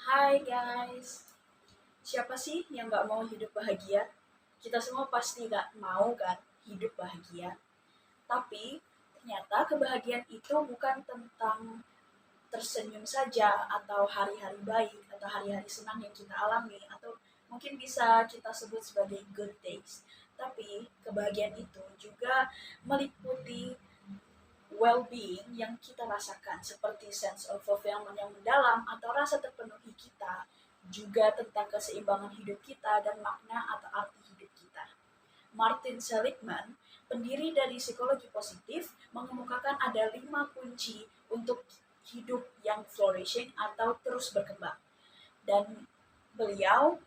Hai guys, siapa sih yang gak mau hidup bahagia? Kita semua pasti gak mau kan hidup bahagia. Tapi ternyata kebahagiaan itu bukan tentang tersenyum saja atau hari-hari baik atau hari-hari senang yang kita alami atau mungkin bisa kita sebut sebagai good days. Tapi kebahagiaan itu juga meliputi well-being yang kita rasakan seperti sense of fulfillment yang mendalam atau rasa terpenuhi kita, juga tentang keseimbangan hidup kita dan makna atau arti hidup kita. Martin Seligman, pendiri dari psikologi positif, mengemukakan ada 5 kunci untuk hidup yang flourishing atau terus berkembang. Dan beliau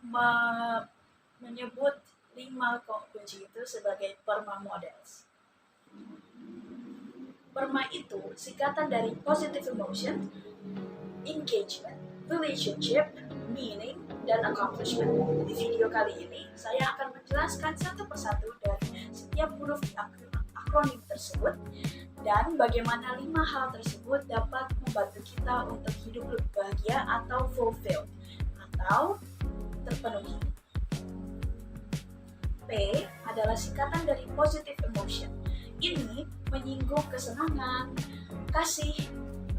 menyebut 5 kunci itu sebagai PERMA models. PERMA itu singkatan dari positive emotion, engagement, relationship, meaning, dan accomplishment. Di video kali ini, saya akan menjelaskan satu persatu dari setiap huruf di akronim tersebut dan bagaimana 5 hal tersebut dapat membantu kita untuk hidup lebih bahagia atau fulfilled atau terpenuhi. P adalah singkatan dari positive emotion. Ini menyinggung kesenangan, kasih,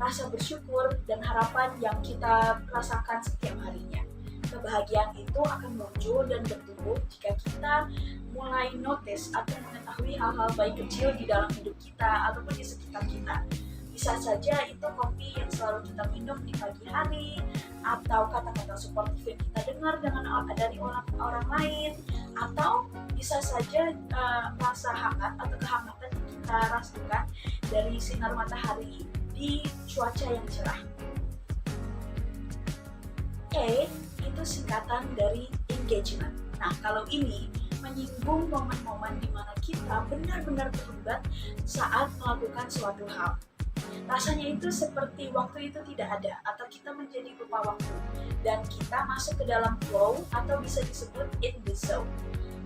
rasa bersyukur, dan harapan yang kita rasakan setiap harinya. Kebahagiaan itu akan muncul dan bertumbuh jika kita mulai notice atau mengetahui hal-hal baik kecil di dalam hidup kita ataupun di sekitar kita. Bisa saja itu kopi yang selalu kita minum di pagi hari, atau kata-kata suportif yang kita dengar dari orang lain, atau bisa saja rasa hangat atau kehangatan yang kita rasakan dari sinar matahari di cuaca yang cerah. E itu singkatan dari engagement. Nah, kalau ini menyinggung momen-momen di mana kita benar-benar terlibat saat melakukan suatu hal. Rasanya itu seperti waktu itu tidak ada atau kita menjadi lupa waktu dan kita masuk ke dalam flow atau bisa disebut in the zone.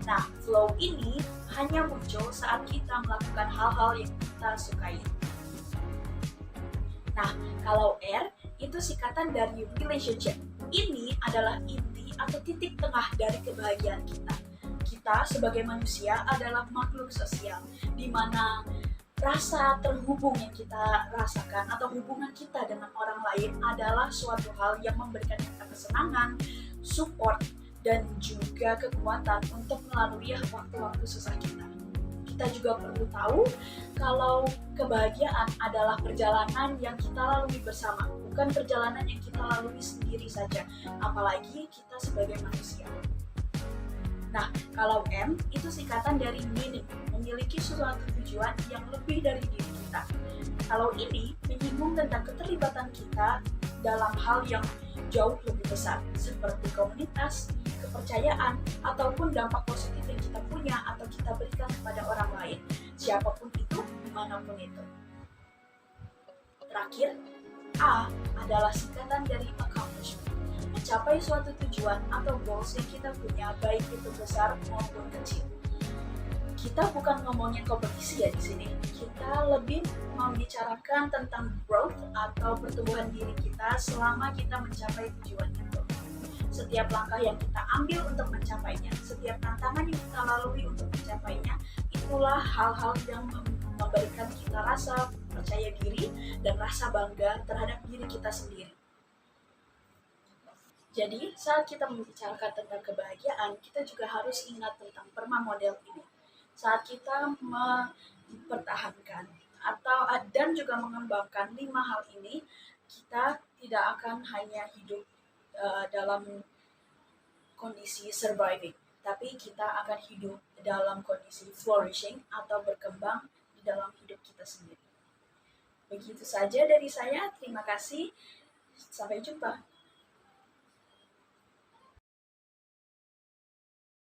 Nah, flow ini hanya muncul saat kita melakukan hal-hal yang kita sukai. Nah, kalau R itu singkatan dari relationship. Ini adalah inti atau titik tengah dari kebahagiaan kita. Kita sebagai manusia adalah makhluk sosial, di mana rasa terhubung yang kita rasakan atau hubungan kita dengan orang lain adalah suatu hal yang memberikan kita kesenangan, support, dan juga kekuatan untuk melalui waktu-waktu susah kita. Kita juga perlu tahu kalau kebahagiaan adalah perjalanan yang kita lalui bersama, bukan perjalanan yang kita lalui sendiri saja, apalagi kita sebagai manusia. Nah, kalau M itu singkatan dari meaning, memiliki suatu tujuan yang lebih dari diri kita. Kalau ini menyinggung tentang keterlibatan kita dalam hal yang jauh lebih besar, seperti komunitas, kepercayaan, ataupun dampak positif yang kita punya atau kita berikan kepada orang lain, siapapun itu, dimanapun itu. Terakhir, A adalah singkatan dari accomplishment. Mencapai suatu tujuan atau goals yang kita punya, baik itu besar maupun kecil. Kita bukan ngomongin kompetisi ya di sini. Kita lebih membicarakan tentang growth atau pertumbuhan diri kita selama kita mencapai tujuan itu. Setiap langkah yang kita ambil untuk mencapainya, setiap tantangan yang kita lalui untuk mencapainya, itulah hal-hal yang memberikan kita rasa percaya diri dan rasa bangga terhadap diri kita sendiri. Jadi, saat kita membicarakan tentang kebahagiaan, kita juga harus ingat tentang PERMA model ini. Saat kita mempertahankan dan juga mengembangkan 5 hal ini, kita tidak akan hanya hidup dalam kondisi surviving, tapi kita akan hidup dalam kondisi flourishing atau berkembang di dalam hidup kita sendiri. Begitu saja dari saya, terima kasih, sampai jumpa.